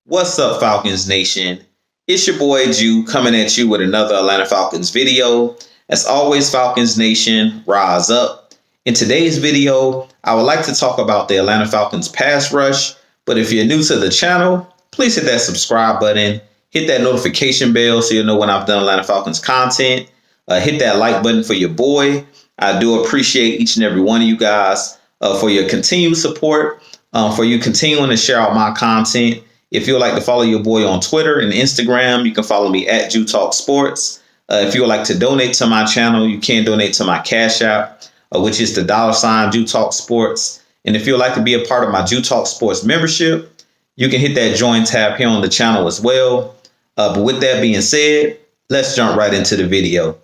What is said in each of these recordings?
What's up, Falcons Nation? It's your boy Jew coming at you with another Atlanta Falcons video. As always, Falcons Nation, rise up. In today's video, I would like to talk about the Atlanta Falcons pass rush. But if you're new to the channel, please hit that subscribe button, hit that notification bell so you'll know when I've done Atlanta Falcons content. Hit that like button for your boy. I do appreciate each and every one of you guys for your continued support, for you continuing to share out my content. If you would like to follow your boy on Twitter and Instagram, you can follow me at Jew Talk Sports. If you would like to donate to my channel, you can donate to my Cash App, which is the $ Jew Talk Sports. And if you would like to be a part of my Jew Talk Sports membership, you can hit that join tab here on the channel as well. But with that being said, let's jump right into the video.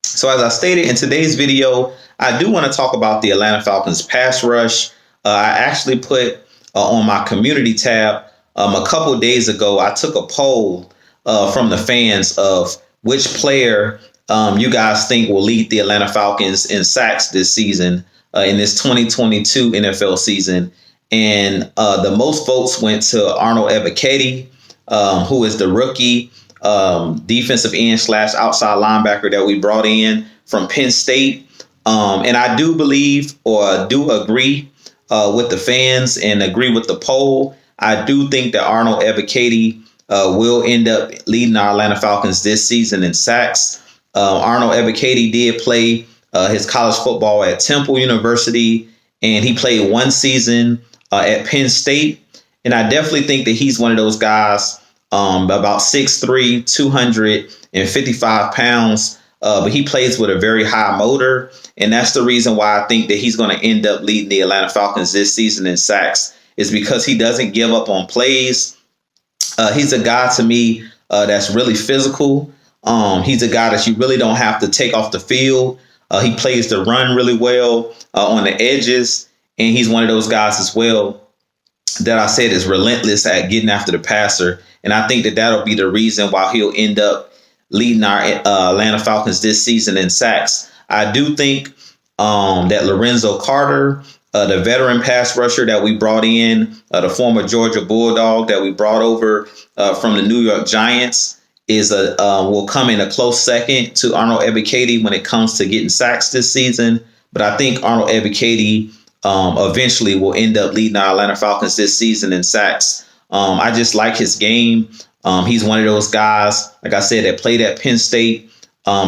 So as I stated in today's video, I do want to talk about the Atlanta Falcons pass rush. I actually put on my community tab a couple days ago, I took a poll from the fans of which player you guys think will lead the Atlanta Falcons in sacks this season, in this 2022 NFL season. And the most votes went to Arnold Ekakitie, who is the rookie defensive end / outside linebacker that we brought in from Penn State. And I do believe or do agree with the fans and agree with the poll. I do think that Arnold Ekakitie will end up leading our Atlanta Falcons this season in sacks. Arnold Ekakitie did play his college football at Temple University, and he played one season at Penn State. And I definitely think that he's one of those guys, about 6'3", 255 pounds, but he plays with a very high motor. And that's the reason why I think that he's going to end up leading the Atlanta Falcons this season in sacks, is because he doesn't give up on plays. He's a guy to me that's really physical. He's a guy that you really don't have to take off the field. He plays the run really well on the edges. And he's one of those guys as well that I said is relentless at getting after the passer. And I think that that'll be the reason why he'll end up leading our Atlanta Falcons this season in sacks. I do think that Lorenzo Carter, the veteran pass rusher that we brought in, the former Georgia Bulldog that we brought over from the New York Giants, will come in a close second to Arnold Ekakitie when it comes to getting sacks this season. But I think Arnold Ekakitie eventually will end up leading our Atlanta Falcons this season in sacks. I just like his game. He's one of those guys, like I said, that played at Penn State,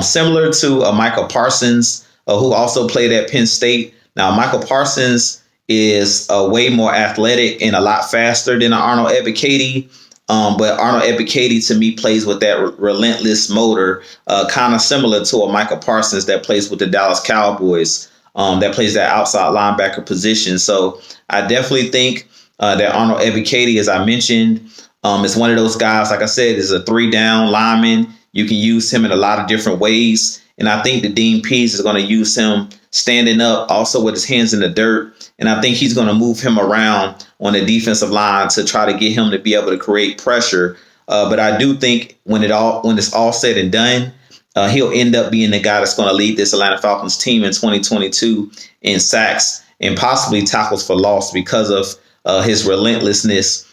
similar to Michael Parsons, who also played at Penn State. Now, Michael Parsons is way more athletic and a lot faster than Arnold Ekakitie. But Arnold Ekakitie, to me, plays with that relentless motor, kind of similar to a Michael Parsons that plays with the Dallas Cowboys, that plays that outside linebacker position. So I definitely think that Arnold Ekakitie, as I mentioned, is one of those guys, like I said, is a 3-down lineman. You can use him in a lot of different ways. And I think that Dean Pease is going to use him standing up, also with his hands in the dirt. And I think he's going to move him around on the defensive line to try to get him to be able to create pressure. But I do think when it's all said and done, he'll end up being the guy that's going to lead this Atlanta Falcons team in 2022 in sacks and possibly tackles for loss because of his relentlessness.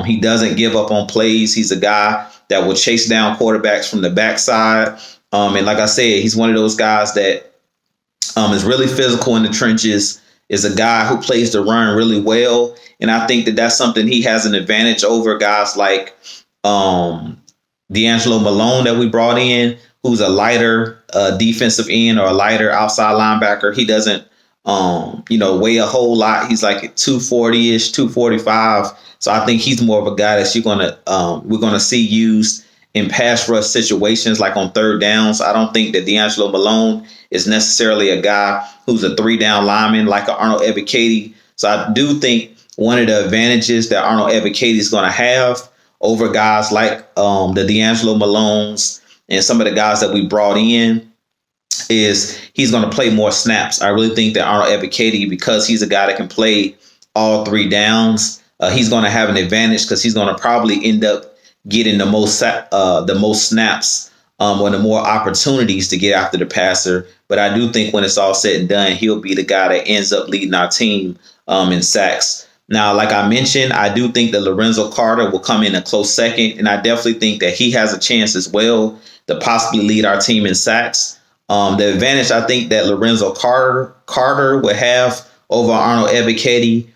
He doesn't give up on plays. He's a guy that will chase down quarterbacks from the backside. And like I said, he's one of those guys that is really physical in the trenches, is a guy who plays the run really well. And I think that that's something he has an advantage over guys like DAngelo Malone that we brought in, who's a lighter defensive end or a lighter outside linebacker. He doesn't, weigh a whole lot. He's like 240-ish, 245. So I think he's more of a guy that we're going to see used in pass rush situations like on third downs. I don't think that DAngelo Malone is necessarily a guy who's a 3-down lineman like an Arnold Ekakitie. So I do think one of the advantages that Arnold Ekakitie is going to have over guys like the DAngelo Malones and some of the guys that we brought in is he's going to play more snaps. I really think that Arnold Ekakitie, because he's a guy that can play all 3 downs, he's going to have an advantage because he's going to probably end up getting the most snaps or the more opportunities to get after the passer. But I do think when it's all said and done, he'll be the guy that ends up leading our team in sacks. Now, like I mentioned, I do think that Lorenzo Carter will come in a close second, and I definitely think that he has a chance as well to possibly lead our team in sacks. The advantage I think that Lorenzo Carter would have over Arnold Ekakitie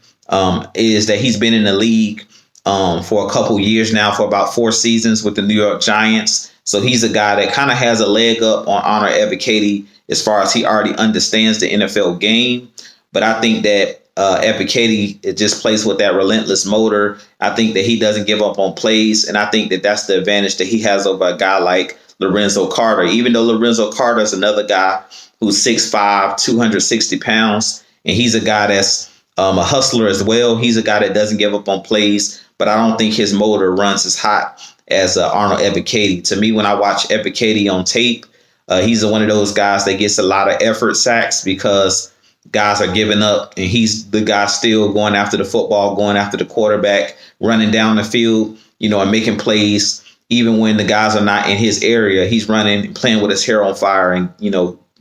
is that he's been in the league for a couple years now, for about 4 seasons with the New York Giants. So he's a guy that kind of has a leg up on Arnold Ekakitie as far as he already understands the NFL game. But I think that Ekakitie, it just plays with that relentless motor. I think that he doesn't give up on plays, and I think that that's the advantage that he has over a guy like Lorenzo Carter. Even though Lorenzo Carter is another guy who's 6'5", 260 pounds, and he's a guy that's a hustler as well. He's a guy that doesn't give up on plays, but I don't think his motor runs as hot as Arnold Ekakitie. To me, when I watch Ekakitie on tape, he's one of those guys that gets a lot of effort sacks because guys are giving up, and he's the guy still going after the football, going after the quarterback, running down the field, and making plays. Even when the guys are not in his area, he's running, playing with his hair on fire, and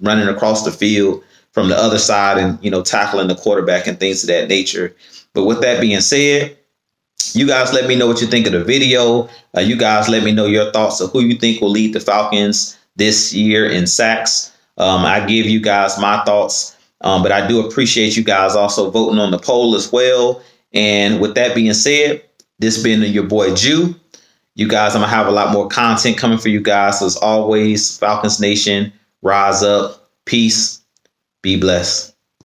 running across the field from the other side, and tackling the quarterback and things of that nature. But with that being said, you guys let me know what you think of the video. You guys let me know your thoughts of who you think will lead the Falcons this year in sacks. I give you guys my thoughts, but I do appreciate you guys also voting on the poll as well. And with that being said, this been your boy Jew. You guys, I'm going to have a lot more content coming for you guys. So as always, Falcons Nation, rise up. Peace. Be blessed.